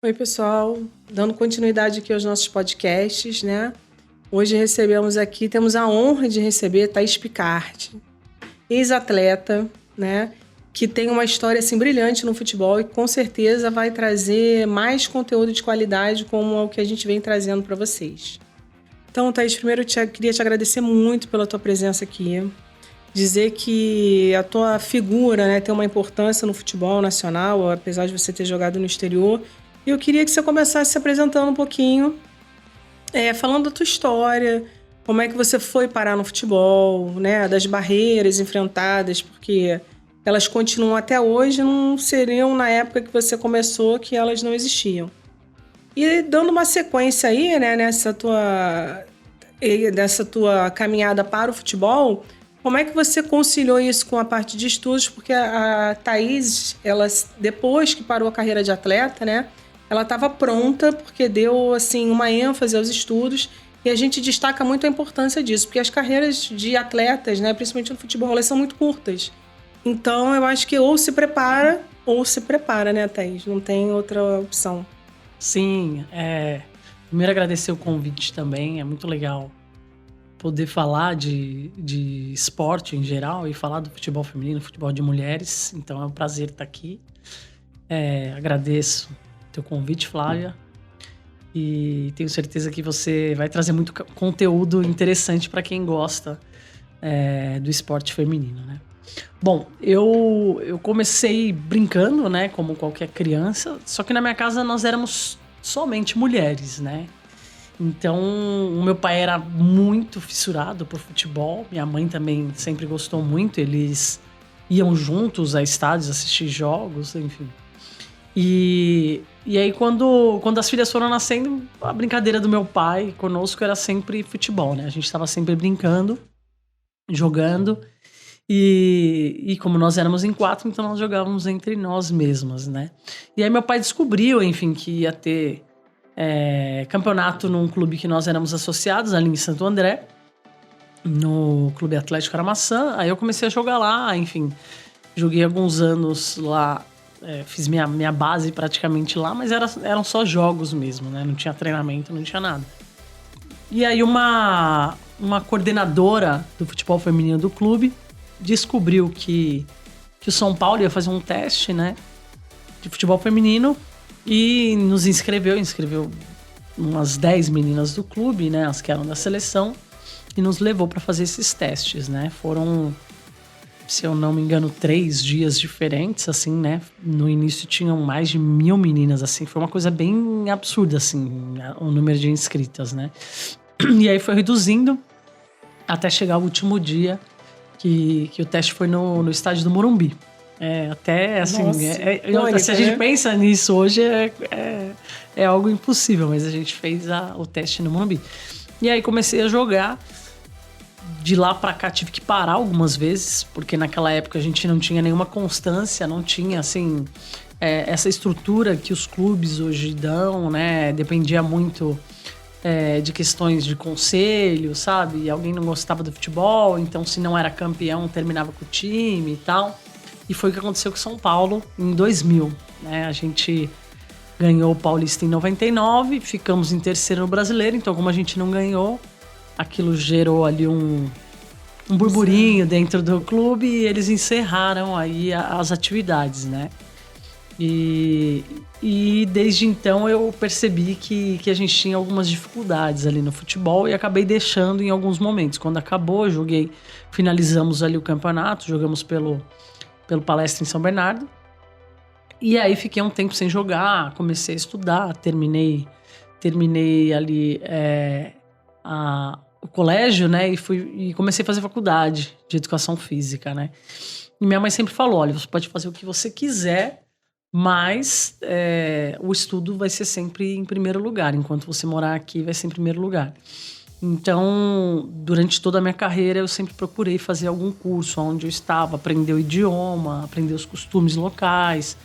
Oi, pessoal. Dando continuidade aqui aos nossos podcasts, né? Hoje temos a honra de receber Thaís Picard, ex-atleta, né? Que tem uma história assim brilhante no futebol e com certeza vai trazer mais conteúdo de qualidade como o que a gente vem trazendo para vocês. Então, Thaís, primeiro eu queria te agradecer muito pela tua presença aqui. Dizer que a tua figura, né, tem uma importância no futebol nacional, apesar de você ter jogado no exterior. E eu queria que você começasse se apresentando um pouquinho, falando da tua história, como é que você foi parar no futebol, né, das barreiras enfrentadas, porque elas continuam até hoje, não seriam na época que você começou que elas não existiam. E dando uma sequência aí, né, nessa tua caminhada para o futebol, como é que você conciliou isso com a parte de estudos? Porque a Thaís, ela, depois que parou a carreira de atleta, né, ela estava pronta porque deu assim, uma ênfase aos estudos e a gente destaca muito a importância disso, porque as carreiras de atletas, né, principalmente no futebol, elas são muito curtas. Então, eu acho que ou se prepara, né, Thaís? Não tem outra opção. Sim, primeiro agradecer o convite também, é muito legal poder falar de esporte em geral e falar do futebol feminino, futebol de mulheres, então é um prazer estar aqui. Agradeço o teu convite, Flávia, e tenho certeza que você vai trazer muito conteúdo interessante para quem gosta do esporte feminino, né? Bom, eu comecei brincando, né, como qualquer criança, só que na minha casa nós éramos somente mulheres, né? Então, o meu pai era muito fissurado por futebol, minha mãe também sempre gostou muito, eles iam juntos a estádios assistir jogos, enfim. E aí, quando as filhas foram nascendo, a brincadeira do meu pai conosco era sempre futebol, né? A gente estava sempre brincando, jogando. E como nós éramos em 4, então nós jogávamos entre nós mesmas, né? E aí meu pai descobriu, enfim, que ia ter campeonato num clube que nós éramos associados, ali em Santo André, no Clube Atlético Aramaçã. Aí eu comecei a jogar lá, enfim, joguei alguns anos lá, fiz minha base praticamente lá, mas eram só jogos mesmo, né? Não tinha treinamento, não tinha nada. E aí uma coordenadora do futebol feminino do clube descobriu que o São Paulo ia fazer um teste, né, de futebol feminino e nos inscreveu umas 10 meninas do clube, né, as que eram da seleção, e nos levou para fazer esses testes, né. Foram, se eu não me engano, 3 dias diferentes, assim, né. No início tinham mais de 1.000 meninas, assim, foi uma coisa bem absurda, assim, o número de inscritas, né. E aí foi reduzindo até chegar o último dia que o teste foi no estádio do Morumbi. Até assim, Nossa, se a gente pensa nisso hoje, é algo impossível, mas a gente fez o teste no Morumbi. E aí comecei a jogar. De lá pra cá tive que parar algumas vezes, porque naquela época a gente não tinha nenhuma constância, não tinha assim essa estrutura que os clubes hoje dão, né? Dependia muito de questões de conselho, sabe? Alguém não gostava do futebol, então se não era campeão, terminava com o time e tal. E foi o que aconteceu com São Paulo em 2000, né? A gente ganhou o Paulista em 99, ficamos em terceiro no Brasileiro, então como a gente não ganhou, aquilo gerou ali um burburinho dentro do clube e eles encerraram aí as atividades, né? E desde então eu percebi que a gente tinha algumas dificuldades ali no futebol e acabei deixando em alguns momentos. Quando acabou, finalizamos ali o campeonato, jogamos pelo Palestra em São Bernardo. E aí fiquei um tempo sem jogar, comecei a estudar, terminei ali o colégio, né? E comecei a fazer faculdade de educação física, né? E minha mãe sempre falou, olha, você pode fazer o que você quiser, mas o estudo vai ser sempre em primeiro lugar. Enquanto você morar aqui, vai ser em primeiro lugar. Então, durante toda a minha carreira, eu sempre procurei fazer algum curso onde eu estava, aprender o idioma, aprender os costumes locais.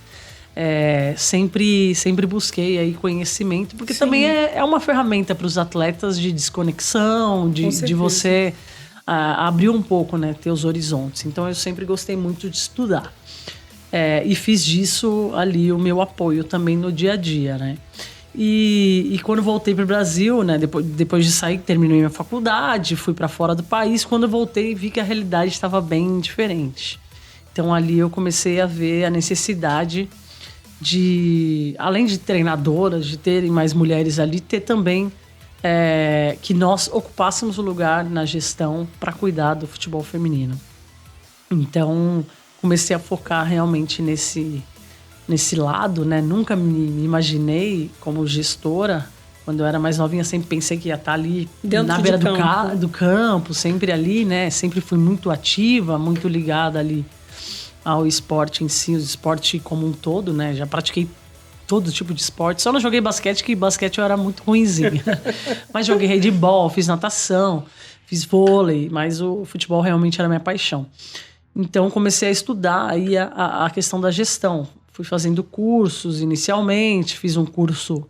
Sempre busquei aí conhecimento, porque também é uma ferramenta para os atletas de desconexão, de você abrir um pouco, né, ter os horizontes. Então, eu sempre gostei muito de estudar. E fiz disso ali o meu apoio também no dia a dia, né? E quando voltei para o Brasil, né? Depois de sair, terminei minha faculdade, fui para fora do país. Quando eu voltei, vi que a realidade estava bem diferente. Então ali eu comecei a ver a necessidade de, além de treinadoras, de terem mais mulheres ali, ter também que nós ocupássemos o lugar na gestão para cuidar do futebol feminino. Então comecei a focar realmente nesse lado, né? Nunca me imaginei como gestora. Quando eu era mais novinha, sempre pensei que ia estar ali na beira do campo, sempre ali, né? Sempre fui muito ativa, muito ligada ali ao esporte em si, o esporte como um todo, né? Já pratiquei todo tipo de esporte. Só não joguei basquete, que basquete eu era muito ruinzinha. Mas joguei handebol, fiz natação, fiz vôlei, mas o futebol realmente era minha paixão. Então comecei a estudar aí a questão da gestão. Fui fazendo cursos inicialmente, fiz um curso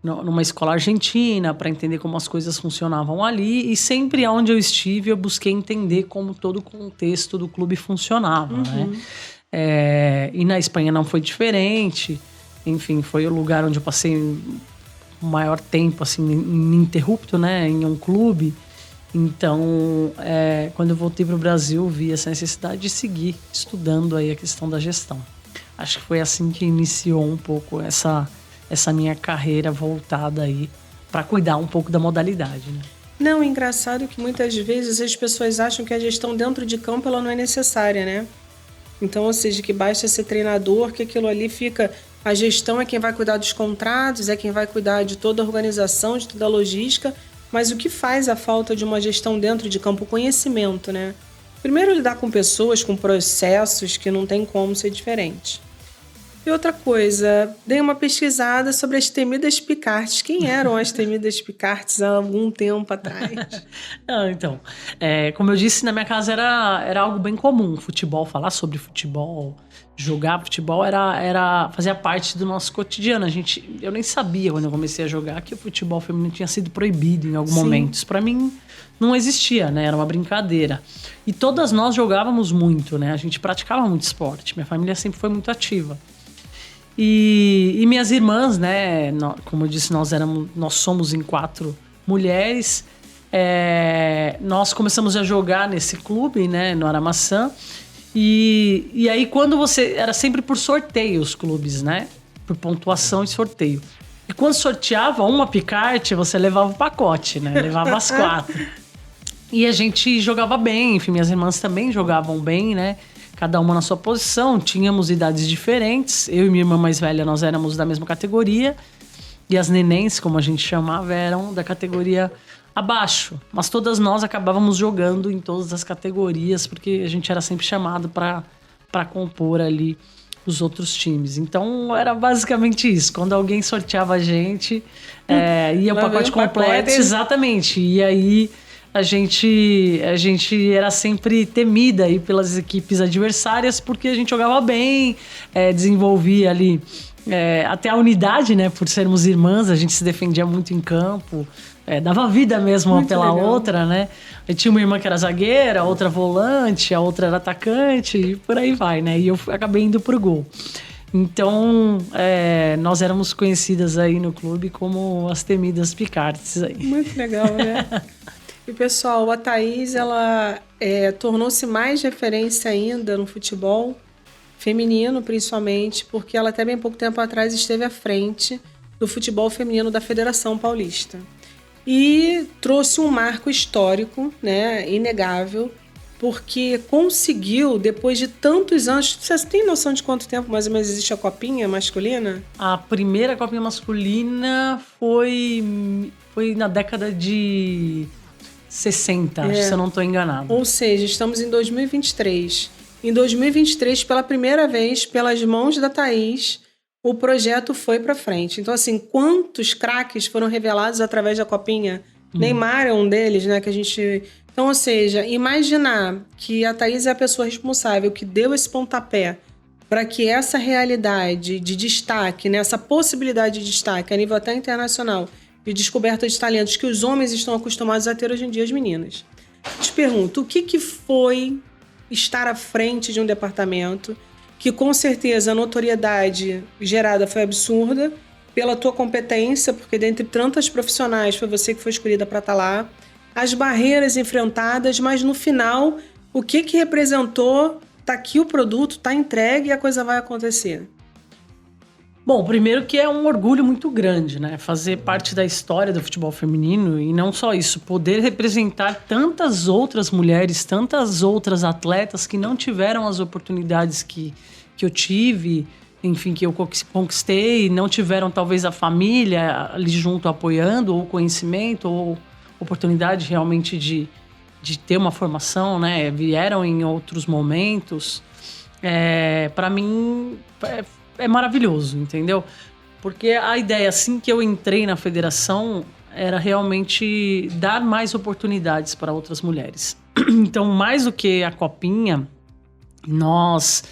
numa escola argentina para entender como as coisas funcionavam ali, e sempre onde eu estive eu busquei entender como todo o contexto do clube funcionava, né? E na Espanha não foi diferente. Enfim, foi o lugar onde eu passei o maior tempo assim, ininterrupto, né, em um clube. Então, quando eu voltei para o Brasil, vi essa necessidade de seguir estudando aí a questão da gestão. Acho que foi assim que iniciou um pouco essa minha carreira voltada aí para cuidar um pouco da modalidade, né? Não, engraçado que muitas vezes as pessoas acham que a gestão dentro de campo ela não é necessária, né? Então, ou seja, que basta ser treinador, que aquilo ali fica... A gestão é quem vai cuidar dos contratos, é quem vai cuidar de toda a organização, de toda a logística. Mas o que faz a falta de uma gestão dentro de campo? O conhecimento, né? Primeiro, lidar com pessoas, com processos que não tem como ser diferente. E outra coisa, dei uma pesquisada sobre as temidas picartes. Quem eram as temidas picartes há algum tempo atrás? Então, como eu disse, na minha casa era algo bem comum. Futebol, falar sobre futebol, jogar futebol fazia parte do nosso cotidiano. Eu nem sabia, quando eu comecei a jogar, que o futebol feminino tinha sido proibido em algum momento. Isso pra mim não existia, né? Era uma brincadeira. E todas nós jogávamos muito, né? A gente praticava muito esporte. Minha família sempre foi muito ativa. E minhas irmãs, né? Como eu disse, nós somos em 4 mulheres. Nós começamos a jogar nesse clube, né? No Aramaçã. E aí, quando era sempre por sorteio os clubes, né? Por pontuação e sorteio. E quando sorteava uma picarte, você levava o pacote, né? Levava as 4. E a gente jogava bem, enfim, minhas irmãs também jogavam bem, né? Cada uma na sua posição, tínhamos idades diferentes. Eu e minha irmã mais velha, nós éramos da mesma categoria. E as nenéns, como a gente chamava, eram da categoria abaixo. Mas todas nós acabávamos jogando em todas as categorias, porque a gente era sempre chamado para compor ali os outros times. Então, era basicamente isso. Quando alguém sorteava a gente, ia o pacote completo. Exatamente. E aí... A gente era sempre temida aí pelas equipes adversárias, porque a gente jogava bem, desenvolvia ali até a unidade, né? Por sermos irmãs, a gente se defendia muito em campo, dava vida mesmo muito pela legal. Outra, né? Eu tinha uma irmã que era zagueira, outra volante, a outra era atacante, e por aí vai, né? E eu acabei indo pro gol. Então, nós éramos conhecidas aí no clube como as temidas picartes aí. Muito legal, né? E, pessoal, a Thaís, ela tornou-se mais referência ainda no futebol feminino, principalmente, porque ela até bem pouco tempo atrás esteve à frente do futebol feminino da Federação Paulista. E trouxe um marco histórico, né, inegável, porque conseguiu, depois de tantos anos... Você tem noção de quanto tempo mais ou menos existe a copinha masculina? A primeira copinha masculina foi na década de... 60, se eu não estou enganado. Ou seja, estamos em 2023. Em 2023, pela primeira vez, pelas mãos da Thaís, o projeto foi para frente. Então, assim, quantos craques foram revelados através da Copinha? Neymar é um deles, né? Que a gente... Então, ou seja, imaginar que a Thaís é a pessoa responsável que deu esse pontapé para que essa realidade de destaque, né, essa possibilidade de destaque a nível até internacional, de descoberta de talentos que os homens estão acostumados a ter hoje em dia, as meninas. Te pergunto, o que foi estar à frente de um departamento que com certeza a notoriedade gerada foi absurda pela tua competência, porque dentre tantas profissionais foi você que foi escolhida para estar lá. As barreiras enfrentadas, mas no final, o que representou? Tá aqui o produto, tá entregue e a coisa vai acontecer. Bom, primeiro que é um orgulho muito grande, né? Fazer parte da história do futebol feminino e não só isso, poder representar tantas outras mulheres, tantas outras atletas que não tiveram as oportunidades que eu tive, enfim, que eu conquistei, não tiveram talvez a família ali junto apoiando, ou conhecimento, ou oportunidade realmente de ter uma formação, né? Vieram em outros momentos. Para mim é maravilhoso, entendeu? Porque a ideia, assim que eu entrei na federação, era realmente dar mais oportunidades para outras mulheres. Então, mais do que a Copinha, nós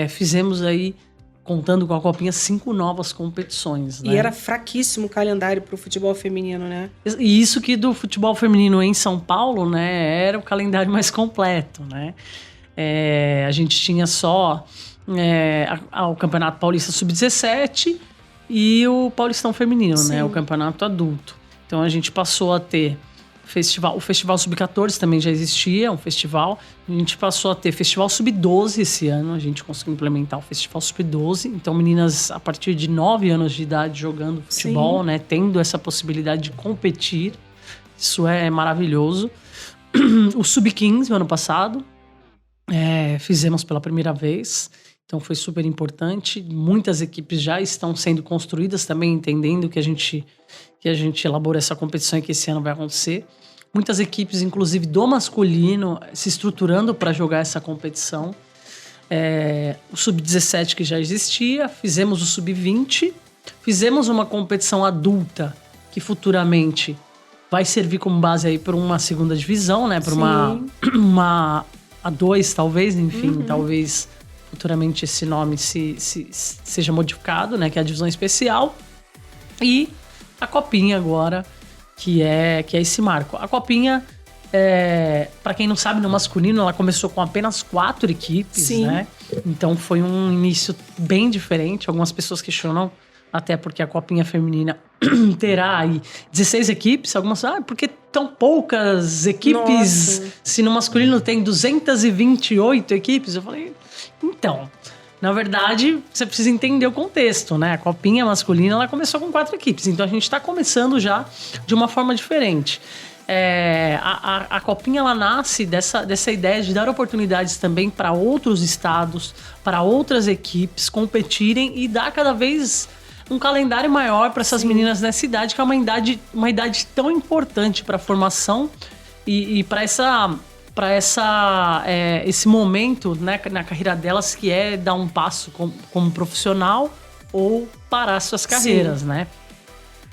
fizemos aí, contando com a Copinha, 5 novas competições, né? E era fraquíssimo o calendário para o futebol feminino, né? E isso que do futebol feminino em São Paulo, né, era o calendário mais completo, né? A gente tinha só o Campeonato Paulista Sub-17 e o Paulistão Feminino, né? O Campeonato Adulto. Então a gente passou a ter o Festival Sub-14 também já existia, um festival. A gente passou a ter Festival Sub-12 esse ano, a gente conseguiu implementar o Festival Sub-12. Então meninas a partir de 9 anos de idade jogando futebol, né? Tendo essa possibilidade de competir. Isso é maravilhoso. O Sub-15 ano passado, fizemos pela primeira vez. Então foi super importante. Muitas equipes já estão sendo construídas também, entendendo que a gente elabora essa competição e que esse ano vai acontecer. Muitas equipes, inclusive do masculino, se estruturando para jogar essa competição. O Sub-17 que já existia, fizemos o Sub-20, fizemos uma competição adulta que futuramente vai servir como base aí para uma segunda divisão, né? Para uma A2 talvez, enfim, talvez futuramente esse nome seja modificado, né? Que é a divisão especial. E a Copinha agora, que é esse marco. A Copinha, para quem não sabe, no masculino, ela começou com apenas 4 equipes, né? Então foi um início bem diferente. Algumas pessoas questionam, até porque a Copinha feminina terá aí 16 equipes. Algumas por que tão poucas equipes? Nossa. Se no masculino tem 228 equipes? Eu falei, então, na verdade, você precisa entender o contexto, né? A Copinha masculina, ela começou com 4 equipes. Então, a gente está começando já de uma forma diferente. A Copinha, ela nasce dessa ideia de dar oportunidades também para outros estados, para outras equipes competirem e dar cada vez um calendário maior para essas meninas nessa idade, que é uma idade tão importante para a formação e para esse momento, né, na carreira delas, que é dar um passo como profissional ou parar suas carreiras, né?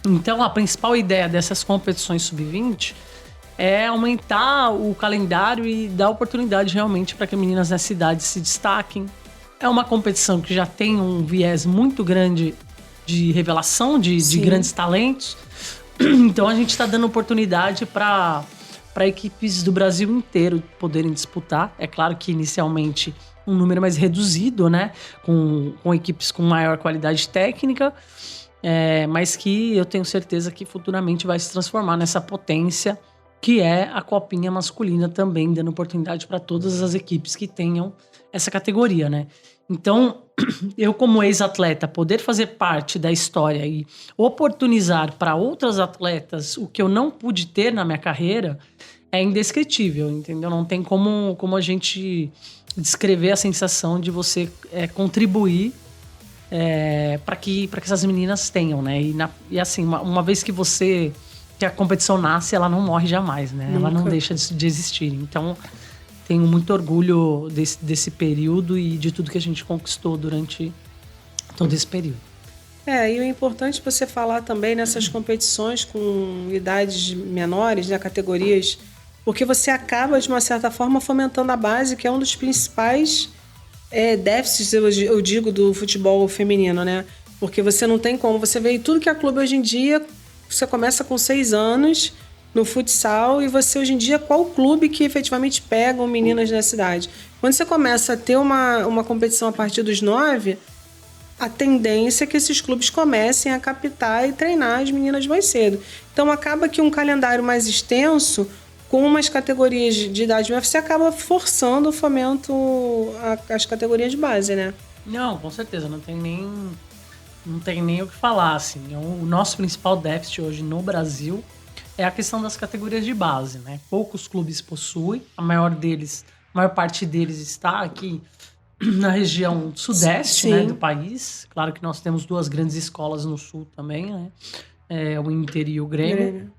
Então, a principal ideia dessas competições sub-20 é aumentar o calendário e dar oportunidade realmente para que meninas nessa idade se destaquem. É uma competição que já tem um viés muito grande de revelação de grandes talentos. Então, a gente está dando oportunidade para equipes do Brasil inteiro poderem disputar. É claro que inicialmente um número mais reduzido, né? Com equipes com maior qualidade técnica, mas que eu tenho certeza que futuramente vai se transformar nessa potência que é a Copinha masculina também, dando oportunidade para todas as equipes que tenham essa categoria, né? Então, eu como ex-atleta, poder fazer parte da história e oportunizar para outras atletas o que eu não pude ter na minha carreira é indescritível, entendeu? Não tem como a gente descrever a sensação de você contribuir para que essas meninas tenham, né? E assim, uma vez que a competição nasce, ela não morre jamais, né? Nunca. Ela não deixa de existir. Então, tenho muito orgulho desse período e de tudo que a gente conquistou durante todo esse período. E é importante você falar também nessas competições com idades menores, né, categorias, porque você acaba, de uma certa forma, fomentando a base, que é um dos principais déficits, eu digo, do futebol feminino, né? Porque você não tem como. Você vê tudo que é clube hoje em dia, você começa com 6 anos no futsal e você hoje em dia, qual clube que efetivamente pegam meninas nessa idade? Quando você começa a ter uma competição a partir dos 9, a tendência é que esses clubes comecem a captar e treinar as meninas mais cedo. Então acaba que um calendário mais extenso, com umas categorias de idade, você acaba forçando o fomento às categorias de base, né? Não, com certeza, não tem nem o que falar, assim. O nosso principal déficit hoje no Brasil é a questão das categorias de base, né? Poucos clubes possuem, a maior parte deles está aqui na região sudeste, né, do país. Claro que nós temos 2 grandes escolas no sul também, né? O Inter e o Grêmio.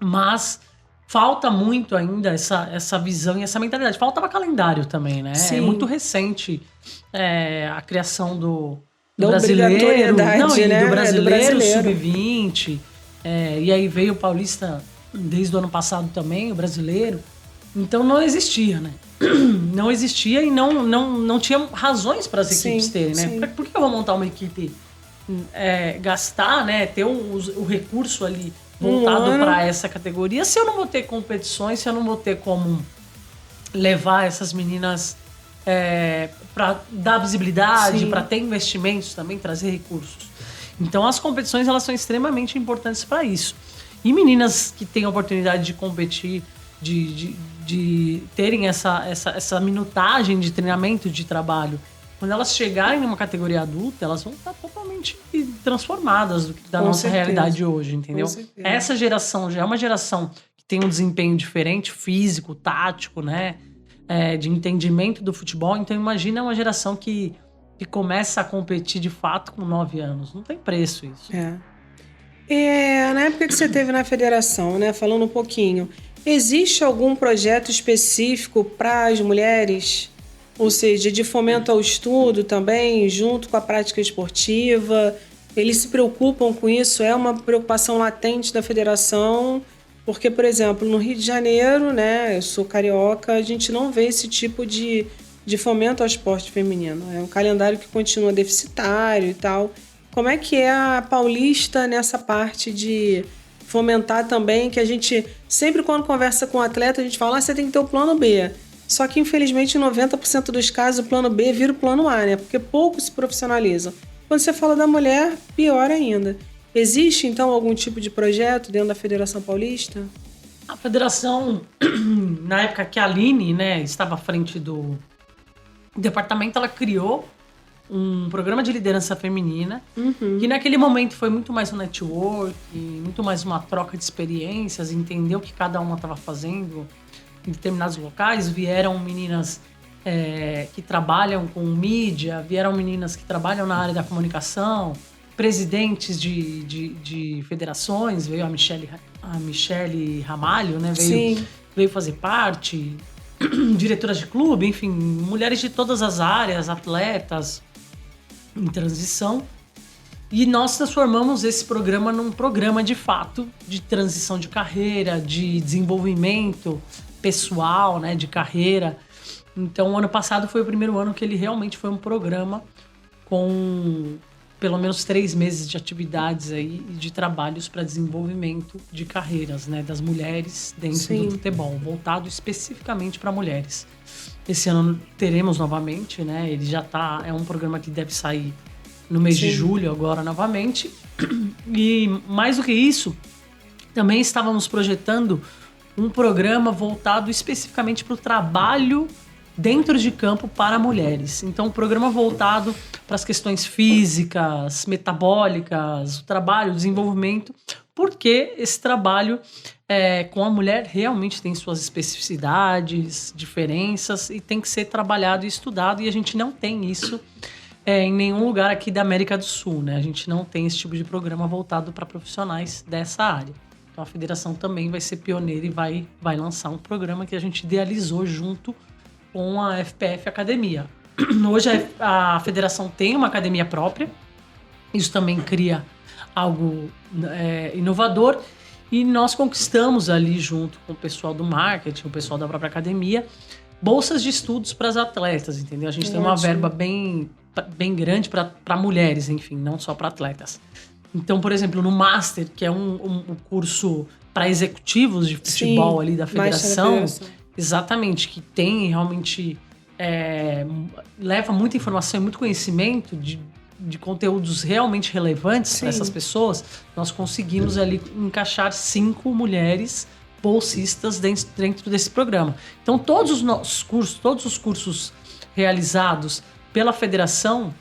Mas falta muito ainda essa visão e essa mentalidade. Faltava calendário também, né? Sim. É muito recente a criação do Da brasileiro, obrigatoriedade, né? do brasileiro brasileiro. sub-20. E aí veio o Paulista desde o ano passado também, o brasileiro. Então não existia, né? Não existia e não tinha razões para as equipes terem, né? Por que eu vou montar uma equipe, gastar, né? Ter o recurso ali voltado para essa categoria, se eu não vou ter competições, se eu não vou ter como levar essas meninas para dar visibilidade, para ter investimentos também, trazer recursos. Então as competições, elas são extremamente importantes para isso. E meninas que têm a oportunidade de competir, de terem essa minutagem de treinamento, de trabalho, quando elas chegarem numa categoria adulta, elas vão estar totalmente transformadas da nossa realidade hoje, entendeu? Essa geração já é uma geração que tem um desempenho diferente, físico, tático, né? De entendimento do futebol. Então imagina uma geração que começa a competir de fato com 9 anos. Não tem preço isso. Na época que você teve na federação, né? Falando um pouquinho, existe algum projeto específico para as mulheres? Ou seja, de fomento ao estudo também, junto com a prática esportiva? Eles se preocupam com isso? É uma preocupação latente da federação? Porque, por exemplo, no Rio de Janeiro, né, eu sou carioca, a gente não vê esse tipo de fomento ao esporte feminino. É um calendário que continua deficitário e tal. Como é que é a Paulista nessa parte de fomentar também, que a gente, sempre quando conversa com um atleta, a gente fala, você tem que ter o plano B. Só que, infelizmente, em 90% dos casos, o plano B vira o plano A, né? Porque poucos se profissionalizam. Quando você fala da mulher, pior ainda. Existe, então, algum tipo de projeto dentro da Federação Paulista? A federação, na época que a Aline, né, estava à frente do departamento, ela criou um programa de liderança feminina, que naquele momento foi muito mais um network, muito mais uma troca de experiências, entender o que cada uma estava fazendo em determinados locais. Vieram meninas que trabalham com mídia, vieram meninas que trabalham na área da comunicação, presidentes de federações, veio a Michele Ramalho, né? Veio fazer parte, diretoras de clube, enfim, mulheres de todas as áreas, atletas em transição. E nós transformamos esse programa num programa de fato de transição de carreira, de desenvolvimento pessoal, né, de carreira. Então, o ano passado foi o primeiro ano que ele realmente foi um programa com pelo menos 3 meses de atividades aí e de trabalhos para desenvolvimento de carreiras, né, das mulheres dentro do futebol, voltado especificamente para mulheres. Esse ano teremos novamente, né? Ele já é um programa que deve sair no mês de julho agora novamente. E mais do que isso, também estávamos projetando um programa voltado especificamente para o trabalho dentro de campo para mulheres. Então, um programa voltado para as questões físicas, metabólicas, o trabalho, o desenvolvimento, porque esse trabalho com a mulher realmente tem suas especificidades, diferenças, e tem que ser trabalhado e estudado, e a gente não tem isso em nenhum lugar aqui da América do Sul, né? A gente não tem esse tipo de programa voltado para profissionais dessa área. Então a federação também vai ser pioneira e vai lançar um programa que a gente idealizou junto com a FPF Academia. Hoje a federação tem uma academia própria, isso também cria algo inovador, e nós conquistamos ali junto com o pessoal do marketing, o pessoal da própria academia, bolsas de estudos para as atletas, entendeu? A gente tem uma verba bem grande para mulheres, enfim, não só para atletas. Então, por exemplo, no Master, que é um curso para executivos de futebol ali da federação, exatamente, que tem realmente leva muita informação e muito conhecimento de conteúdos realmente relevantes para essas pessoas, nós conseguimos ali encaixar 5 mulheres bolsistas dentro desse programa. Então, todos os cursos realizados pela federação,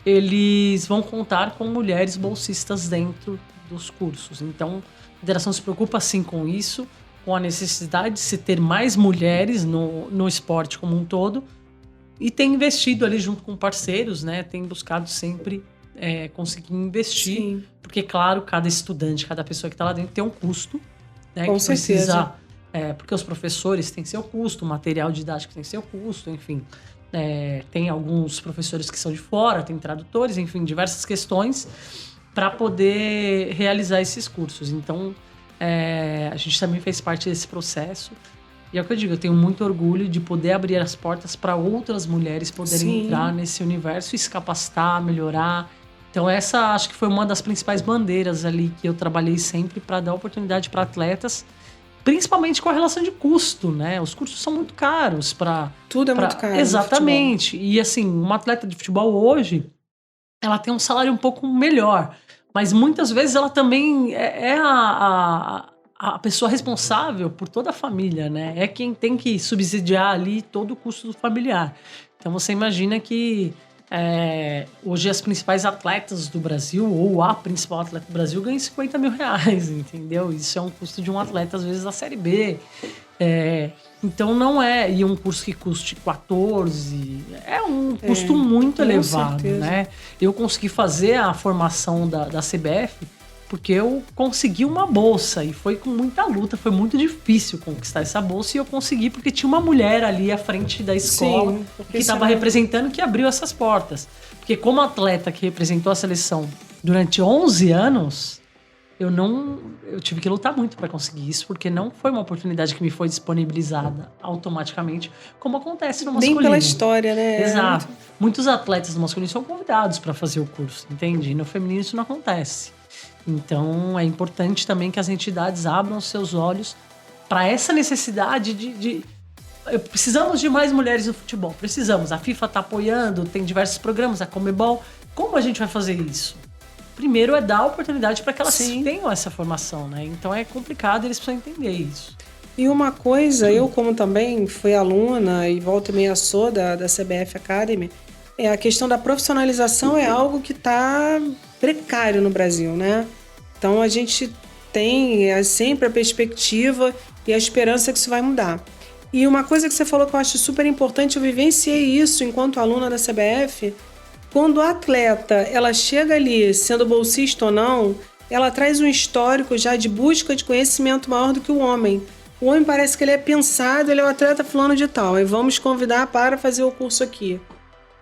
eles vão contar com mulheres bolsistas dentro dos cursos. Então, a federação se preocupa sim com isso, com a necessidade de se ter mais mulheres no esporte como um todo, e tem investido ali junto com parceiros, né? Tem buscado sempre conseguir investir, sim. Porque, claro, cada estudante, cada pessoa que está lá dentro tem um custo, né? Com certeza. Porque os professores têm seu custo, o material didático tem seu custo, enfim. Tem alguns professores que são de fora, tem tradutores, enfim, diversas questões para poder realizar esses cursos. Então, a gente também fez parte desse processo. E é o que eu digo, eu tenho muito orgulho de poder abrir as portas para outras mulheres poderem entrar nesse universo e se capacitar, melhorar. Então essa acho que foi uma das principais bandeiras ali que eu trabalhei sempre para dar oportunidade para atletas, principalmente com a relação de custo, né? Os cursos são muito caros para... Tudo é muito caro. Exatamente. E assim, uma atleta de futebol hoje, ela tem um salário um pouco melhor, mas muitas vezes ela também é a pessoa responsável por toda a família, né? É quem tem que subsidiar ali todo o custo do familiar. Então você imagina que hoje as principais atletas do Brasil, ou a principal atleta do Brasil, ganha 50 mil reais, entendeu? Isso é um custo de um atleta, às vezes, da Série B. Então não é... E um curso que custe 14... É um custo muito elevado, né? Eu consegui fazer a formação da CBF porque eu consegui uma bolsa e foi com muita luta, foi muito difícil conquistar essa bolsa, e eu consegui porque tinha uma mulher ali à frente da escola que estava representando, que abriu essas portas. Porque como atleta que representou a seleção durante 11 anos, eu tive que lutar muito para conseguir isso, porque não foi uma oportunidade que me foi disponibilizada automaticamente, como acontece no masculino. Bem pela história, né? Exato. Muitos atletas do masculino são convidados para fazer o curso, entende? E no feminino isso não acontece. Então, é importante também que as entidades abram seus olhos para essa necessidade de... Precisamos de mais mulheres no futebol, precisamos. A FIFA está apoiando, tem diversos programas, a Conmebol. Como a gente vai fazer isso? Primeiro é dar oportunidade para que elas tenham essa formação, né? Então é complicado, eles precisam entender isso. E uma coisa, eu como também fui aluna e volta e meia sou da CBF Academy, a questão da profissionalização é algo que está precário no Brasil, né? Então a gente tem sempre a perspectiva e a esperança que isso vai mudar. E uma coisa que você falou que eu acho super importante, eu vivenciei isso enquanto aluna da CBF, quando a atleta ela chega ali, sendo bolsista ou não, ela traz um histórico já de busca de conhecimento maior do que o homem. O homem parece que ele é pensado, ele é o atleta fulano de tal, e vamos convidar para fazer o curso aqui.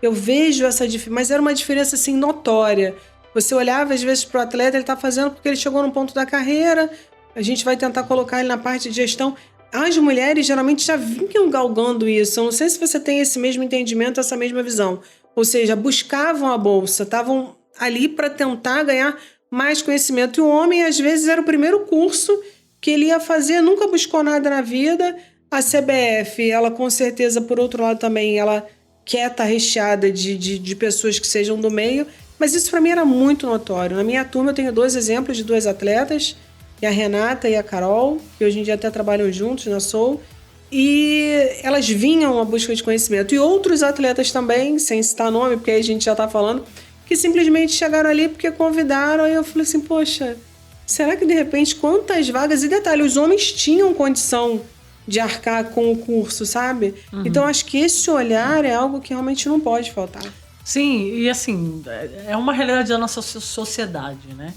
Eu vejo essa diferença, mas era uma diferença assim notória. Você olhava às vezes para o atleta, ele está fazendo porque ele chegou num ponto da carreira, a gente vai tentar colocar ele na parte de gestão. As mulheres geralmente já vinham galgando isso. Eu não sei se você tem esse mesmo entendimento, essa mesma visão. Ou seja, buscavam a bolsa, estavam ali para tentar ganhar mais conhecimento. E o homem, às vezes, era o primeiro curso que ele ia fazer, nunca buscou nada na vida. A CBF, ela com certeza, por outro lado também, ela quer estar recheada de pessoas que sejam do meio. Mas isso para mim era muito notório. Na minha turma eu tenho 2 exemplos de 2 atletas, e a Renata e a Carol, que hoje em dia até trabalham juntos na Soul, e elas vinham à busca de conhecimento. E outros atletas também, sem citar nome, porque aí a gente já está falando, que simplesmente chegaram ali porque convidaram, e eu falei assim, poxa, será que de repente quantas vagas... E detalhe, os homens tinham condição de arcar com o curso, sabe? Uhum. Então acho que esse olhar é algo que realmente não pode faltar. Sim, e assim, é uma realidade da nossa sociedade, né?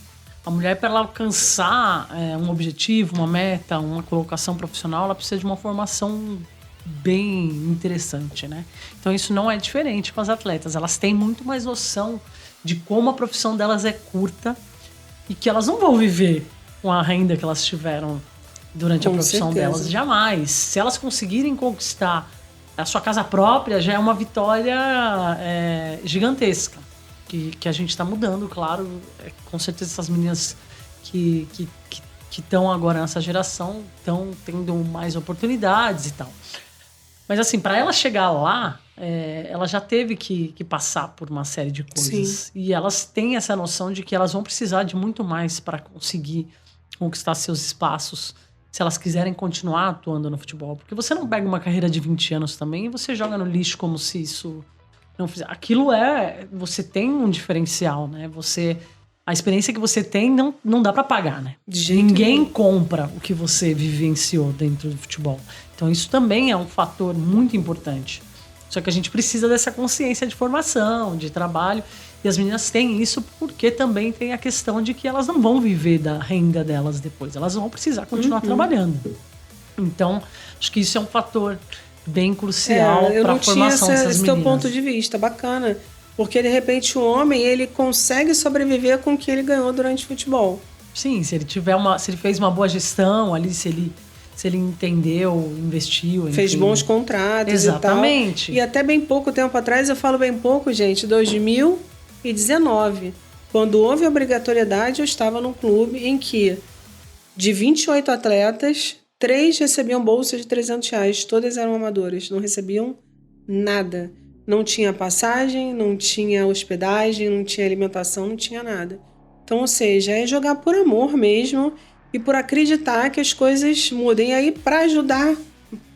A mulher, para ela alcançar um objetivo, uma meta, uma colocação profissional, ela precisa de uma formação bem interessante, né? Então isso não é diferente com as atletas. Elas têm muito mais noção de como a profissão delas é curta e que elas não vão viver com a renda que elas tiveram durante a profissão delas. Jamais. Se elas conseguirem conquistar a sua casa própria, já é uma vitória gigantesca. Que a gente está mudando, claro. Com certeza essas meninas que estão agora nessa geração estão tendo mais oportunidades e tal. Mas assim, para ela chegar lá, ela já teve que passar por uma série de coisas. Sim. E elas têm essa noção de que elas vão precisar de muito mais para conseguir conquistar seus espaços, se elas quiserem continuar atuando no futebol. Porque você não pega uma carreira de 20 anos também e você joga no lixo como se isso não fizesse. Aquilo você tem um diferencial, né? A experiência que você tem não dá para pagar, né? Ninguém compra o que você vivenciou dentro do futebol. Então isso também é um fator muito importante. Só que a gente precisa dessa consciência de formação, de trabalho. E as meninas têm isso porque também tem a questão de que elas não vão viver da renda delas depois. Elas vão precisar continuar trabalhando. Então, acho que isso é um fator bem crucial para a formação dessas meninas. Eu não tinha esse teu ponto de vista, bacana. Porque, de repente, o homem, ele consegue sobreviver com o que ele ganhou durante o futebol. Sim, se ele fez uma boa gestão ali, se ele entendeu, investiu, enfim. Fez bons contratos. Exatamente. E até bem pouco tempo atrás, eu falo bem pouco, gente, 2019, quando houve a obrigatoriedade, eu estava num clube em que, de 28 atletas, 3 recebiam bolsa de R$300, todas eram amadoras, não recebiam nada. Não tinha passagem, não tinha hospedagem, não tinha alimentação, não tinha nada. Então, ou seja, é jogar por amor mesmo e por acreditar que as coisas mudem. E aí, para ajudar,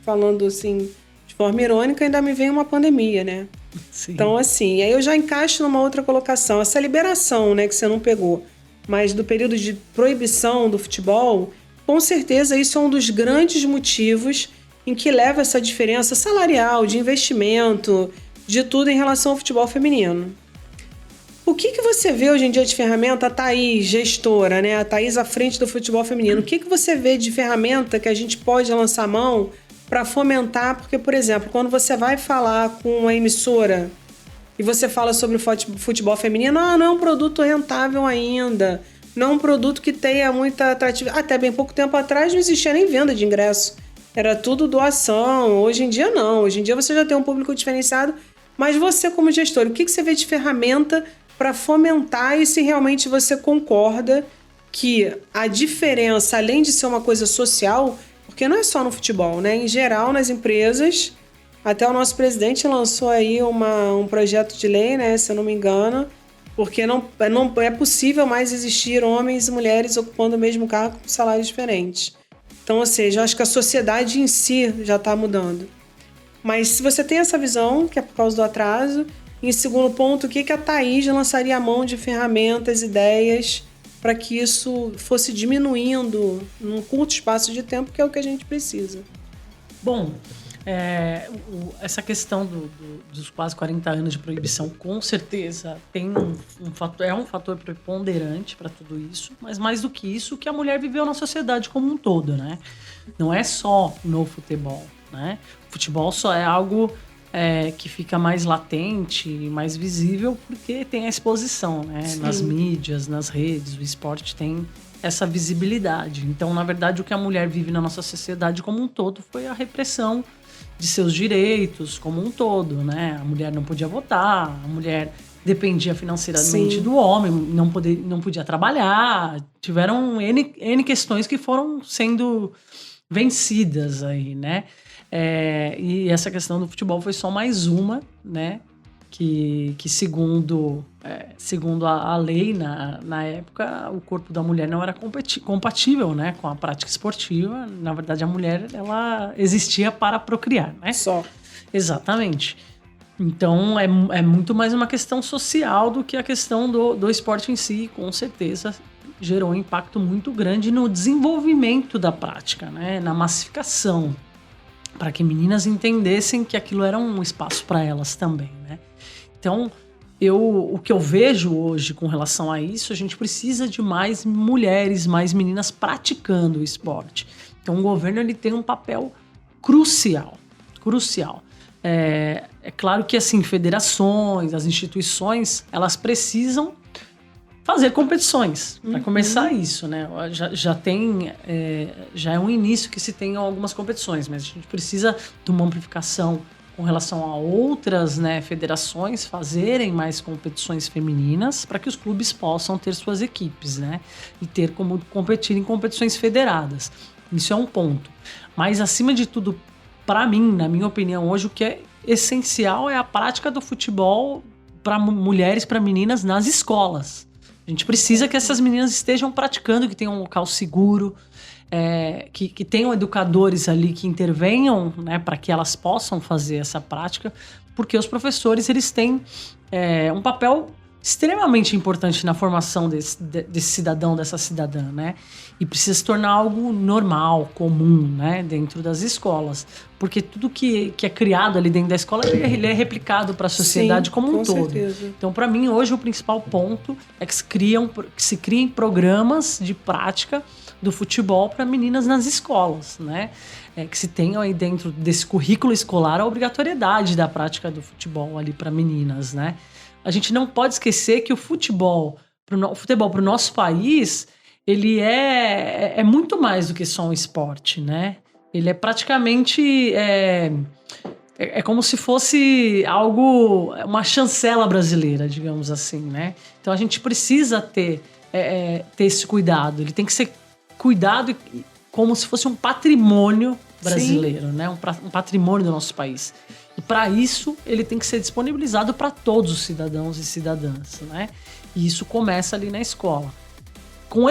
falando assim, de forma irônica, ainda me vem uma pandemia, né? Sim. Então, assim, aí eu já encaixo numa outra colocação. Essa liberação, né, que você não pegou, mas do período de proibição do futebol, com certeza isso é um dos grandes motivos em que leva essa diferença salarial, de investimento, de tudo em relação ao futebol feminino. O que você vê hoje em dia de ferramenta? A Thaís, gestora, né? A Thaís à frente do futebol feminino. O que você vê de ferramenta que a gente pode lançar mão para fomentar? Porque, por exemplo, quando você vai falar com uma emissora e você fala sobre o futebol feminino, não é um produto rentável ainda, não é um produto que tenha muita atratividade. Até bem pouco tempo atrás não existia nem venda de ingresso. Era tudo doação. Hoje em dia, não. Hoje em dia você já tem um público diferenciado. Mas você, como gestor, o que você vê de ferramenta para fomentar e se realmente você concorda que a diferença, além de ser uma coisa social, porque não é só no futebol, né? Em geral, nas empresas, até o nosso presidente lançou aí um projeto de lei, né? Se eu não me engano, porque não é possível mais existir homens e mulheres ocupando o mesmo cargo com salários diferentes. Então, ou seja, eu acho que a sociedade em si já está mudando. Mas se você tem essa visão, que é por causa do atraso, em segundo ponto, o que a Thaís lançaria a mão de ferramentas, ideias, para que isso fosse diminuindo num curto espaço de tempo, que é o que a gente precisa? Bom, essa questão dos quase 40 anos de proibição, com certeza, tem um fator preponderante para tudo isso, mas mais do que isso, que a mulher viveu na sociedade como um todo, né? Não é só no futebol, né? O futebol só é algo que fica mais latente, mais visível, porque tem a exposição, né? Nas mídias, nas redes, o esporte tem essa visibilidade. Então, na verdade, o que a mulher vive na nossa sociedade como um todo foi a repressão de seus direitos como um todo, né? A mulher não podia votar, a mulher dependia financeiramente do homem, não podia trabalhar. Tiveram N questões que foram sendo vencidas aí, né? E essa questão do futebol foi só mais uma, né? Que segundo a lei na época, o corpo da mulher não era compatível, né, com a prática esportiva. Na verdade, a mulher ela existia para procriar, né? Só. Exatamente. Então, é muito mais uma questão social do que a questão do esporte em si. Com certeza, gerou um impacto muito grande no desenvolvimento da prática, né, na massificação, para que meninas entendessem que aquilo era um espaço para elas também, né? Então, o que eu vejo hoje com relação a isso, a gente precisa de mais mulheres, mais meninas praticando o esporte. Então, o governo ele tem um papel crucial. É claro que, assim, federações, as instituições, elas precisam fazer competições, para começar isso, né? Já é um início que se tem algumas competições, mas a gente precisa de uma amplificação com relação a outras, né, federações fazerem mais competições femininas para que os clubes possam ter suas equipes, né? E ter como competir em competições federadas. Isso é um ponto. Mas, acima de tudo, para mim, na minha opinião, hoje, o que é essencial é a prática do futebol para mulheres, para meninas nas escolas. A gente precisa que essas meninas estejam praticando, que tenham um local seguro, que tenham educadores ali que intervenham, né, para que elas possam fazer essa prática, porque os professores eles têm um papel extremamente importante na formação desse cidadão, dessa cidadã, né? E precisa se tornar algo normal, comum, né? Dentro das escolas. Porque tudo que é criado ali dentro da escola, ele é replicado para a sociedade como um todo. Certeza. Então, para mim, hoje, o principal ponto é que se criem programas de prática do futebol para meninas nas escolas, né? Que se tenham aí dentro desse currículo escolar a obrigatoriedade da prática do futebol ali para meninas, né? A gente não pode esquecer que o futebol para o nosso país, ele é muito mais do que só um esporte, né? Ele é praticamente... É como se fosse uma chancela brasileira, digamos assim, né? Então a gente precisa ter esse cuidado. Ele tem que ser cuidado como se fosse um patrimônio brasileiro, né? Um patrimônio do nosso país. E para isso, ele tem que ser disponibilizado para todos os cidadãos e cidadãs, né? E isso começa ali na escola. Com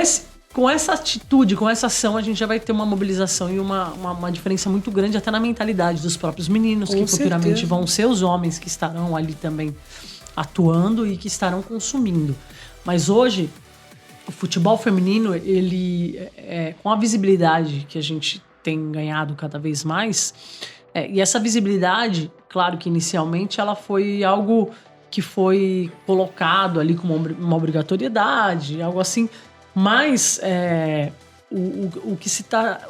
essa atitude, com essa ação, a gente já vai ter uma mobilização e uma diferença muito grande até na mentalidade dos próprios meninos, que futuramente vão ser os homens que estarão ali também atuando e que estarão consumindo. Mas hoje, o futebol feminino, ele, com a visibilidade que a gente tem ganhado cada vez mais... e essa visibilidade, claro que inicialmente ela foi algo que foi colocado ali como uma obrigatoriedade, algo assim, mas o que se está...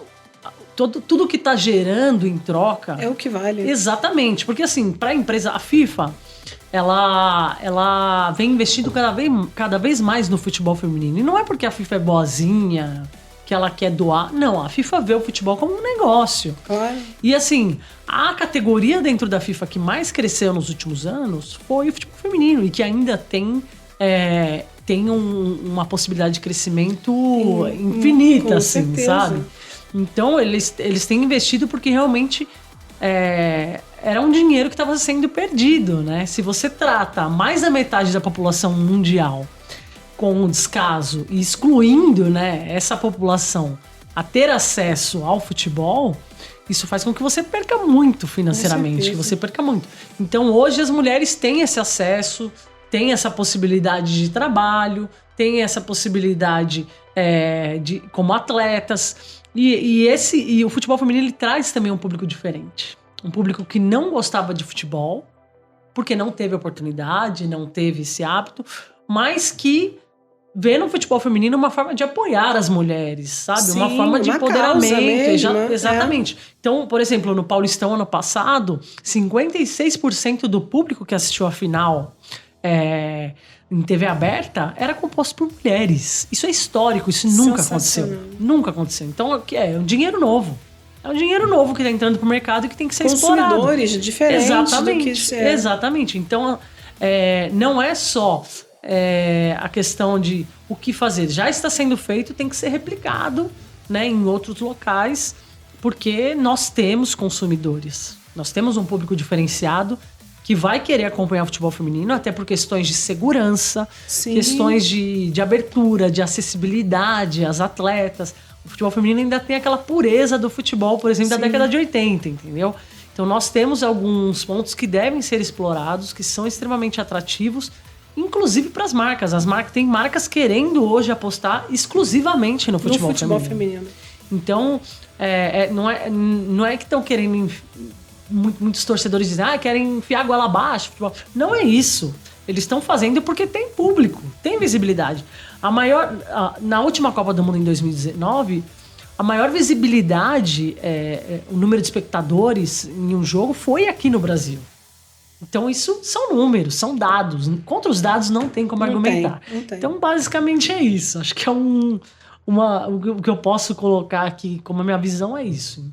Tudo que está gerando em troca... É o que vale. Exatamente, porque assim, para a empresa, a FIFA, ela vem investindo cada vez mais no futebol feminino. E não é porque a FIFA é boazinha... que ela quer doar. Não, a FIFA vê o futebol como um negócio. Claro. E assim, a categoria dentro da FIFA que mais cresceu nos últimos anos foi o futebol feminino e que ainda tem uma possibilidade de crescimento infinita, assim, certeza. Sabe? Então, eles têm investido porque realmente era um dinheiro que estava sendo perdido, né? Se você trata mais da metade da população mundial com descaso e excluindo, né, essa população a ter acesso ao futebol, isso faz com que você perca muito financeiramente, que você perca muito. Então hoje as mulheres têm esse acesso, têm essa possibilidade de trabalho, têm essa possibilidade como atletas, e o futebol feminino ele traz também um público diferente. Um público que não gostava de futebol, porque não teve oportunidade, não teve esse hábito, mas que vê no futebol feminino uma forma de apoiar as mulheres, sabe? Sim, uma forma de empoderamento. Mesmo, exatamente. Então, por exemplo, no Paulistão ano passado, 56% do público que assistiu a final em TV aberta era composto por mulheres. Isso é histórico, isso nunca aconteceu. Nunca aconteceu. Então, é um dinheiro novo. É um dinheiro novo que está entrando pro mercado e que tem que ser explorado. Consumidores diferentes. Exatamente. Do que Exatamente. Então, não é só... a questão de o que fazer já está sendo feito, tem que ser replicado, né, em outros locais, porque nós temos consumidores, nós temos um público diferenciado que vai querer acompanhar o futebol feminino, até por questões de segurança, Sim. questões de abertura, de acessibilidade às atletas. O futebol feminino ainda tem aquela pureza do futebol, por exemplo, da década de 80, entendeu? Então nós temos alguns pontos que devem ser explorados, que são extremamente atrativos, inclusive para as marcas. Tem marcas querendo hoje apostar exclusivamente no futebol feminino. Então, não é que estão querendo... Muitos torcedores dizem, querem enfiar goela abaixo. Não é isso. Eles estão fazendo porque tem público, tem visibilidade. Na última Copa do Mundo em 2019, a maior visibilidade, o número de espectadores em um jogo foi aqui no Brasil. Então, isso são números, são dados. Contra os dados não tem como argumentar. Não tem. Então, basicamente é isso. Acho que o que eu posso colocar aqui como a minha visão é isso.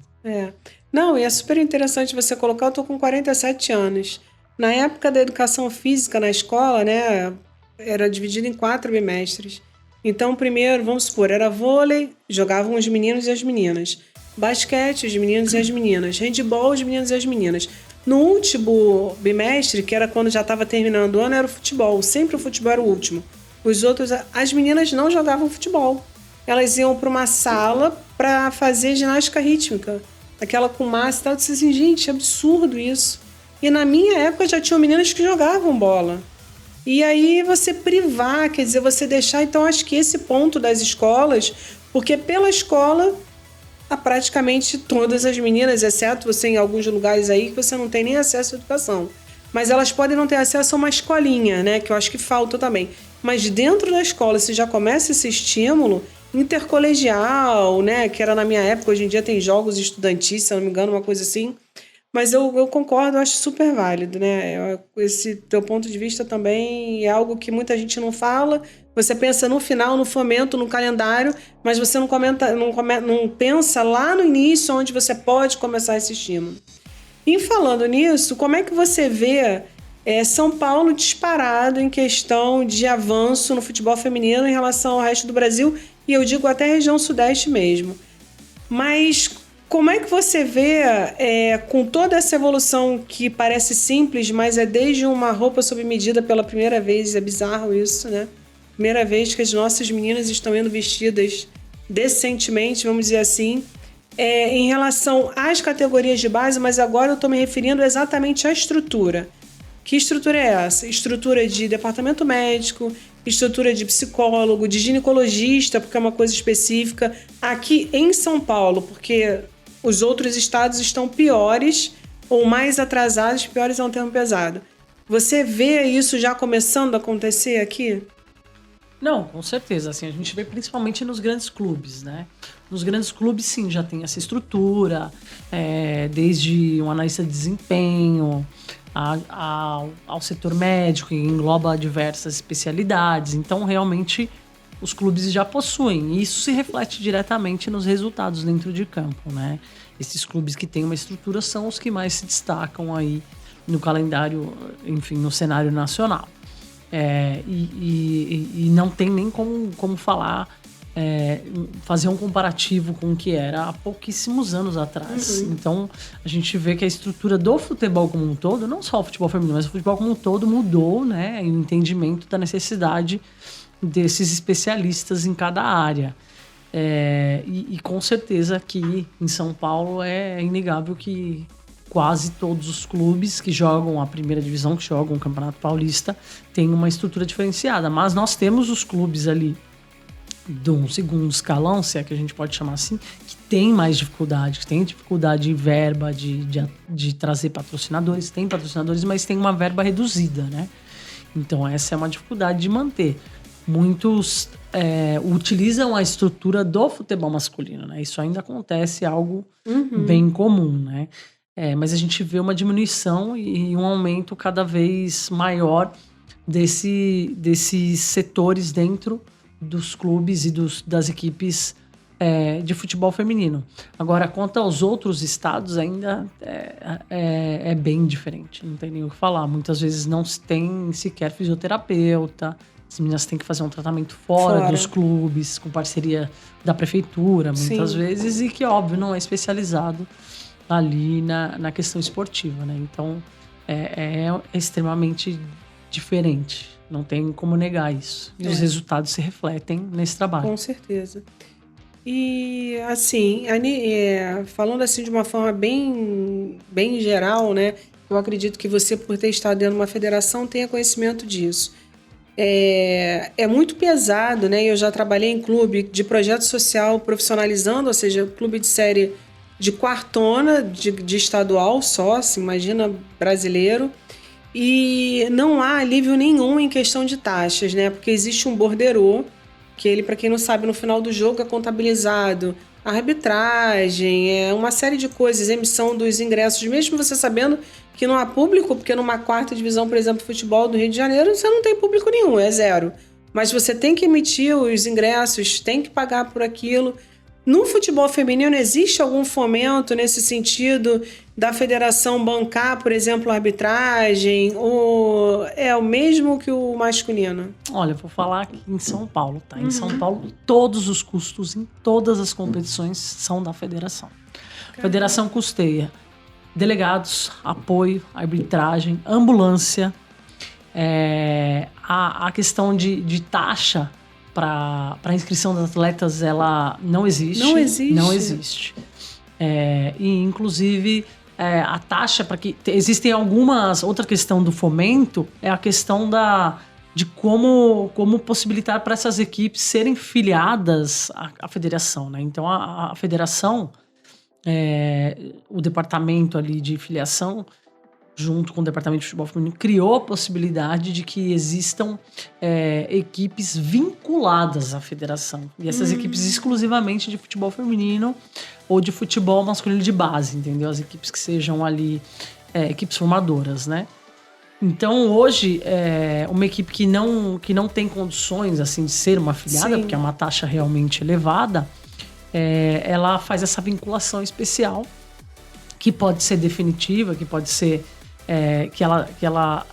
Não, e é super interessante você colocar. Eu estou com 47 anos. Na época da educação física na escola, né, era dividido em 4 bimestres. Então, primeiro, vamos supor, era vôlei, jogavam os meninos e as meninas. Basquete, os meninos e as meninas. Handebol, os meninos e as meninas. No último bimestre, que era quando já estava terminando o ano, era o futebol. Sempre o futebol era o último. Os outros, as meninas não jogavam futebol. Elas iam para uma sala para fazer ginástica rítmica. Aquela com massa e tal. Eu disse assim, gente, absurdo isso. E na minha época já tinham meninas que jogavam bola. E aí você privar, quer dizer, você deixar... Então, acho que esse ponto das escolas... Porque pela escola, praticamente todas as meninas, exceto você em alguns lugares aí que você não tem nem acesso à educação. Mas elas podem não ter acesso a uma escolinha, né? Que eu acho que falta também. Mas dentro da escola, se já começa esse estímulo intercolegial, né? Que era na minha época, hoje em dia tem jogos estudantis, se eu não me engano, uma coisa assim. Mas eu concordo, eu acho super válido, né? Esse teu ponto de vista também é algo que muita gente não fala. Você pensa no final, no fomento, no calendário, mas você não pensa lá no início onde você pode começar esse estímulo. E falando nisso, como é que você vê São Paulo disparado em questão de avanço no futebol feminino em relação ao resto do Brasil? E eu digo até a região sudeste mesmo. Mas como é que você vê, com toda essa evolução que parece simples, mas é desde uma roupa sob medida pela primeira vez, é bizarro isso, né? Primeira vez que as nossas meninas estão indo vestidas decentemente, vamos dizer assim, em relação às categorias de base, mas agora eu estou me referindo exatamente à estrutura. Que estrutura é essa? Estrutura de departamento médico, estrutura de psicólogo, de ginecologista, porque é uma coisa específica. Aqui em São Paulo, porque os outros estados estão piores ou mais atrasados, piores é um termo pesado. Você vê isso já começando a acontecer aqui? Não, com certeza. Assim, a gente vê principalmente nos grandes clubes, né? Nos grandes clubes, sim, já tem essa estrutura, desde um analista de desempenho ao setor médico, que engloba diversas especialidades. Então, realmente, os clubes já possuem. E isso se reflete diretamente nos resultados dentro de campo, né? Esses clubes que têm uma estrutura são os que mais se destacam aí no calendário, enfim, no cenário nacional. E não tem nem como falar, fazer um comparativo com o que era há pouquíssimos anos atrás. Uhum. Então, a gente vê que a estrutura do futebol como um todo, não só o futebol feminino, mas o futebol como um todo mudou, né? E o entendimento da necessidade desses especialistas em cada área. E com certeza aqui em São Paulo é inegável que quase todos os clubes que jogam a primeira divisão, que jogam o Campeonato Paulista, têm uma estrutura diferenciada. Mas nós temos os clubes ali do segundo escalão, se é que a gente pode chamar assim, que tem mais dificuldade, que tem dificuldade de verba, de trazer patrocinadores. Tem patrocinadores, mas tem uma verba reduzida, né? Então essa é uma dificuldade de manter. Muitos utilizam a estrutura do futebol masculino, né? Isso ainda acontece, algo bem comum, né? Mas a gente vê uma diminuição e um aumento cada vez maior desses setores dentro dos clubes e das equipes de futebol feminino. Agora, quanto aos outros estados, ainda é bem diferente. Não tem nem o que falar. Muitas vezes não se tem sequer fisioterapeuta. As meninas têm que fazer um tratamento fora dos clubes, com parceria da prefeitura, muitas vezes, e que, óbvio, não é especializado ali na questão esportiva, né? Então, é extremamente diferente. Não tem como negar isso. E os resultados se refletem nesse trabalho. Com certeza. E, assim, falando assim de uma forma bem geral, né? Eu acredito que você, por ter estado dentro de uma federação, tenha conhecimento disso. É muito pesado, né? Eu já trabalhei em clube de projeto social profissionalizando, ou seja, clube de série de quartona, de estadual só, se imagina, brasileiro. E não há alívio nenhum em questão de taxas, né? Porque existe um borderô, que ele, para quem não sabe, no final do jogo é contabilizado a arbitragem, uma série de coisas, emissão dos ingressos, mesmo você sabendo que não há público, porque numa quarta divisão, por exemplo, futebol do Rio de Janeiro, você não tem público nenhum, é zero. Mas você tem que emitir os ingressos, tem que pagar por aquilo. No futebol feminino, existe algum fomento nesse sentido da federação bancar, por exemplo, a arbitragem? Ou é o mesmo que o masculino? Olha, vou falar aqui em São Paulo, tá? Em São Paulo, todos os custos em todas as competições são da federação. A federação custeia delegados, apoio, arbitragem, ambulância, a questão de taxa para inscrição dos atletas, ela não existe. Não existe? Não existe. E, inclusive, a taxa para que... Existem algumas... Outra questão do fomento é a questão de como possibilitar para essas equipes serem filiadas à federação, né? Então, a federação, o departamento ali de filiação, junto com o departamento de futebol feminino, criou a possibilidade de que existam equipes vinculadas à federação. E essas equipes exclusivamente de futebol feminino ou de futebol masculino de base, entendeu? As equipes que sejam ali equipes formadoras, né? Então, hoje, uma equipe que não tem condições assim, de ser uma afiliada, porque é uma taxa realmente elevada, ela faz essa vinculação especial, que pode ser definitiva, que pode ser que ela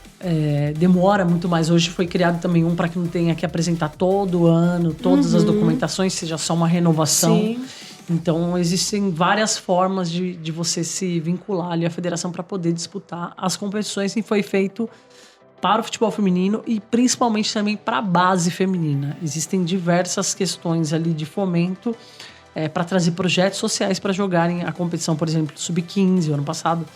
demora muito mais. Hoje foi criado também para que não tenha que apresentar todo ano, todas as documentações, seja só uma renovação. Sim. Então, existem várias formas de você se vincular ali à federação para poder disputar as competições, e foi feito para o futebol feminino e principalmente também para a base feminina. Existem diversas questões ali de fomento para trazer projetos sociais para jogarem a competição, por exemplo, Sub-15. O ano passado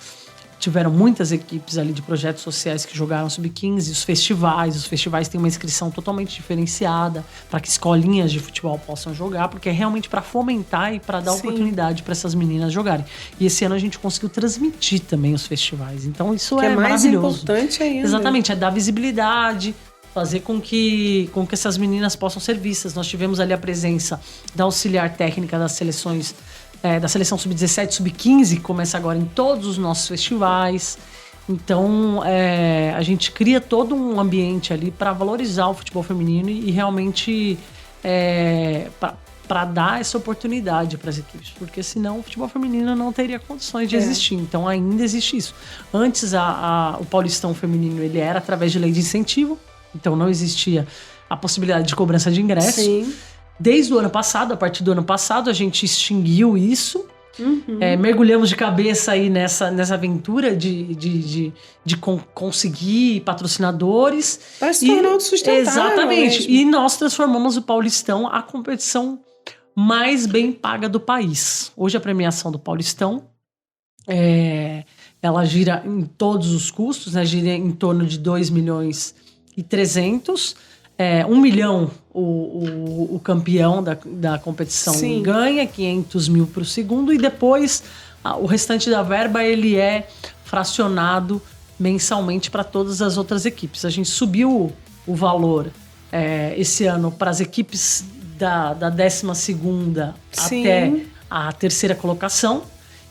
tiveram muitas equipes ali de projetos sociais que jogaram Sub-15, os festivais têm uma inscrição totalmente diferenciada para que escolinhas de futebol possam jogar, porque é realmente para fomentar e para dar oportunidade para essas meninas jogarem. E esse ano a gente conseguiu transmitir também os festivais, então isso é mais maravilhoso. Importante ainda. Exatamente, é dar visibilidade, fazer com que essas meninas possam ser vistas. Nós tivemos ali a presença da auxiliar técnica das seleções, da seleção Sub-17, Sub-15, que começa agora em todos os nossos festivais. Então, a gente cria todo um ambiente ali para valorizar o futebol feminino e realmente para dar essa oportunidade para as equipes, porque senão o futebol feminino não teria condições de existir. Então, ainda existe isso. Antes, o Paulistão feminino ele era através de lei de incentivo, então não existia a possibilidade de cobrança de ingresso. Sim. Desde o ano passado, a partir do ano passado, a gente extinguiu isso. Mergulhamos de cabeça aí nessa aventura de conseguir patrocinadores. Para se tornar autossustentável. Exatamente. Mesmo. E nós transformamos o Paulistão a competição mais bem paga do país. Hoje a premiação do Paulistão, ela gira em todos os custos, né? Gira em torno de 2.300.000. 1 milhão o campeão da competição ganha, 500.000 para o segundo, e depois o restante da verba ele é fracionado mensalmente para todas as outras equipes. A gente subiu o valor esse ano para as equipes da 12ª até a 3ª colocação.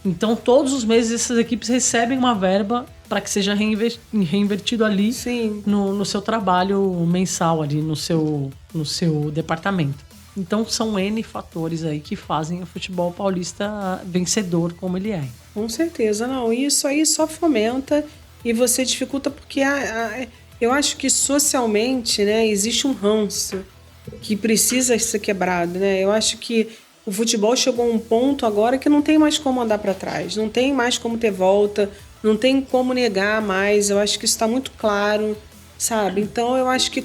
Então, todos os meses essas equipes recebem uma verba para que seja reinvertido ali no seu trabalho mensal, ali no seu departamento. Então, são N fatores aí que fazem o futebol paulista vencedor como ele é. Com certeza, não. Isso aí só fomenta e você dificulta, porque eu acho que socialmente, né, existe um ranço que precisa ser quebrado, né? Eu acho que o futebol chegou a um ponto agora que não tem mais como andar para trás, não tem mais como ter volta, não tem como negar mais. Eu acho que isso está muito claro, sabe? Então, eu acho que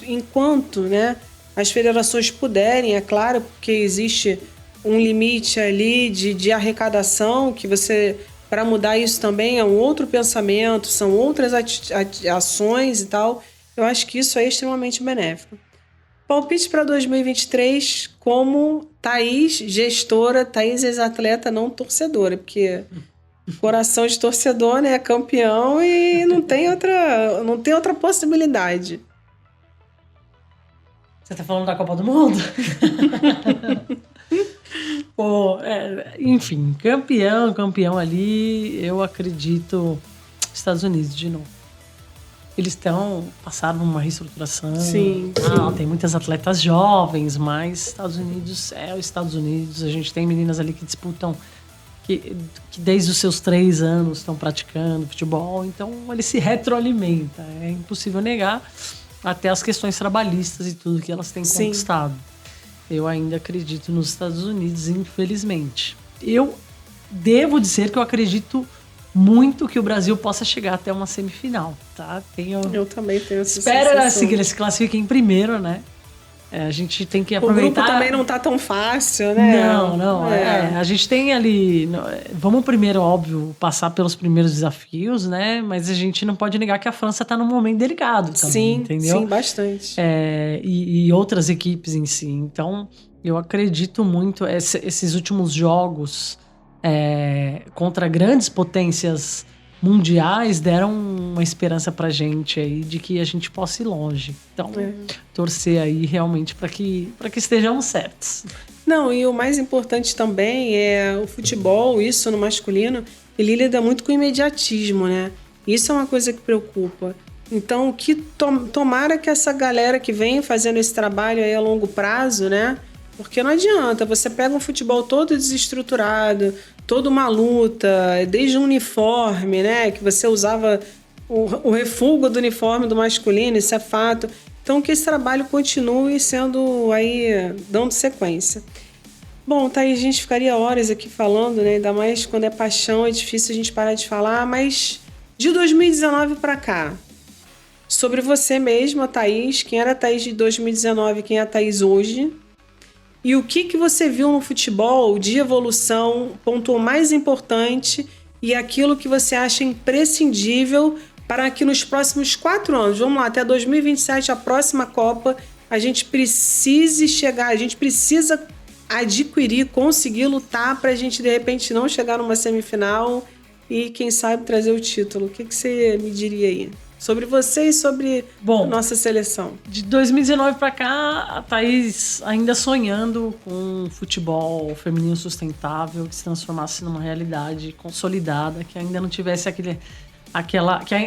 enquanto, né, as federações puderem, é claro, porque existe um limite ali de arrecadação, que para mudar isso também é um outro pensamento, são outras ações e tal. Eu acho que isso é extremamente benéfico. Palpite para 2023 como Thaís, gestora, Thaís ex-atleta, não torcedora, porque coração de torcedor, né, é campeão e não tem outra possibilidade. Você tá falando da Copa do Mundo? Pô, enfim, campeão ali, eu acredito, Estados Unidos de novo. Eles passaram uma reestruturação. Sim. Tem muitas atletas jovens, mas Estados Unidos é os Estados Unidos. A gente tem meninas ali que disputam, que desde os seus 3 anos estão praticando futebol. Então, ele se retroalimenta. É impossível negar até as questões trabalhistas e tudo que elas têm conquistado. Eu ainda acredito nos Estados Unidos, infelizmente. Eu devo dizer que eu acredito muito que o Brasil possa chegar até uma semifinal, tá? Eu também tenho essa Espero sensação. que eles se classifiquem em primeiro, né? A gente tem que aproveitar... O grupo também não tá tão fácil, né? Não. A gente tem ali... Vamos primeiro, óbvio, passar pelos primeiros desafios, né? Mas a gente não pode negar que a França tá num momento delicado também, sim, entendeu? Sim, bastante. E outras equipes em si. Então, eu acredito muito... Esses últimos jogos contra grandes potências mundiais deram uma esperança pra gente aí de que a gente possa ir longe. Então, torcer aí realmente para que estejamos certos. Não, e o mais importante também é o futebol, isso no masculino, ele lida muito com imediatismo, né? Isso é uma coisa que preocupa. Então, que tomara que essa galera que vem fazendo esse trabalho aí a longo prazo, né? Porque não adianta, você pega um futebol todo desestruturado, toda uma luta, desde o uniforme, né? Que você usava o refúgio do uniforme do masculino, isso é fato. Então, que esse trabalho continue sendo aí, dando sequência. Bom, Thaís, a gente ficaria horas aqui falando, né? Ainda mais quando é paixão, é difícil a gente parar de falar, mas de 2019 para cá, sobre você mesma, Thaís, quem era a Thaís de 2019 e quem é a Thaís hoje, e o que você viu no futebol de evolução, ponto mais importante e aquilo que você acha imprescindível para que nos próximos 4 anos, vamos lá, até 2027, a próxima Copa, a gente precise chegar, a gente precisa adquirir, conseguir lutar para a gente, de repente, não chegar numa semifinal e, quem sabe, trazer o título. O que você me diria aí? Sobre você e sobre a nossa seleção. De 2019 para cá, a Thaís ainda sonhando com um futebol feminino sustentável que se transformasse numa realidade consolidada, que ainda não tivesse que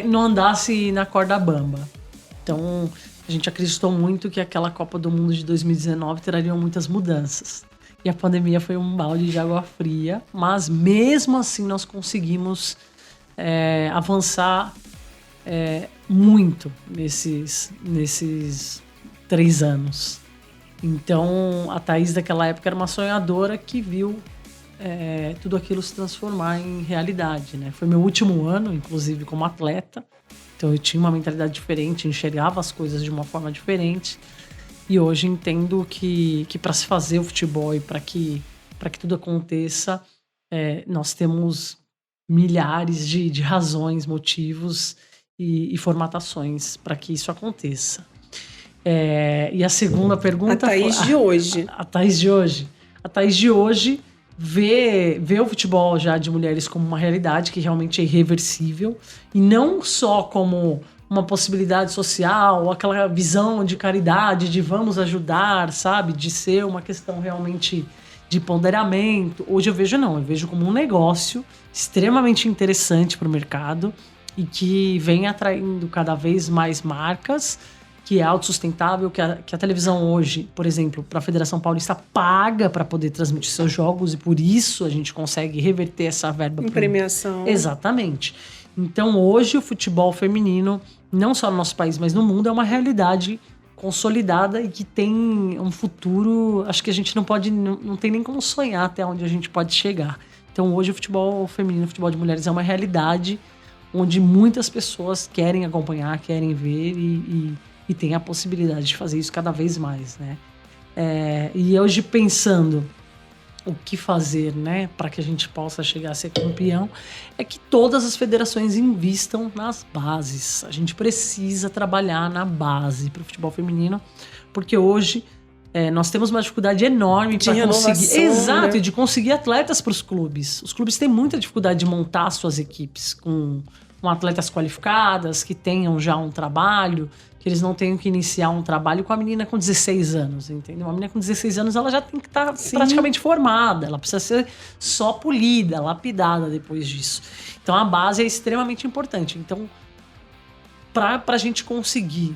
não andasse na corda bamba. Então, a gente acreditou muito que aquela Copa do Mundo de 2019 traria muitas mudanças. E a pandemia foi um balde de água fria, mas mesmo assim nós conseguimos avançar muito nesses 3 anos. Então, a Thaís daquela época era uma sonhadora que viu tudo aquilo se transformar em realidade, né? Foi meu último ano, inclusive, como atleta. Então, eu tinha uma mentalidade diferente, enxergava as coisas de uma forma diferente. E hoje entendo que para se fazer o futebol e para que tudo aconteça, nós temos milhares de razões, motivos e formatações para que isso aconteça. E a segunda pergunta... A Thaís de hoje. A Thaís de hoje. A Thaís de hoje vê o futebol já de mulheres como uma realidade que realmente é irreversível. E não só como uma possibilidade social, ou aquela visão de caridade, de vamos ajudar, sabe? De ser uma questão realmente de ponderamento. Hoje eu vejo como um negócio extremamente interessante para o mercado e que vem atraindo cada vez mais marcas, que é autossustentável, que a televisão hoje, por exemplo, para a Federação Paulista paga para poder transmitir seus jogos e por isso a gente consegue reverter essa verba. Em premiação. Exatamente. Então hoje o futebol feminino, não só no nosso país, mas no mundo, é uma realidade consolidada e que tem um futuro, acho que a gente não tem nem como sonhar até onde a gente pode chegar. Então hoje o futebol feminino, o futebol de mulheres é uma realidade onde muitas pessoas querem acompanhar, querem ver e tem a possibilidade de fazer isso cada vez mais, né? E hoje pensando o que fazer, né, para que a gente possa chegar a ser campeão, é que todas as federações invistam nas bases. A gente precisa trabalhar na base para o futebol feminino, porque hoje nós temos uma dificuldade enorme para conseguir. Exato, né? De conseguir atletas para os clubes. Os clubes têm muita dificuldade de montar suas equipes com atletas qualificadas, que tenham já um trabalho, que eles não tenham que iniciar um trabalho com a menina com 16 anos, entendeu? Uma menina com 16 anos, ela já tem que estar praticamente formada, ela precisa ser só polida, lapidada depois disso. Então, a base é extremamente importante. Então, para a gente conseguir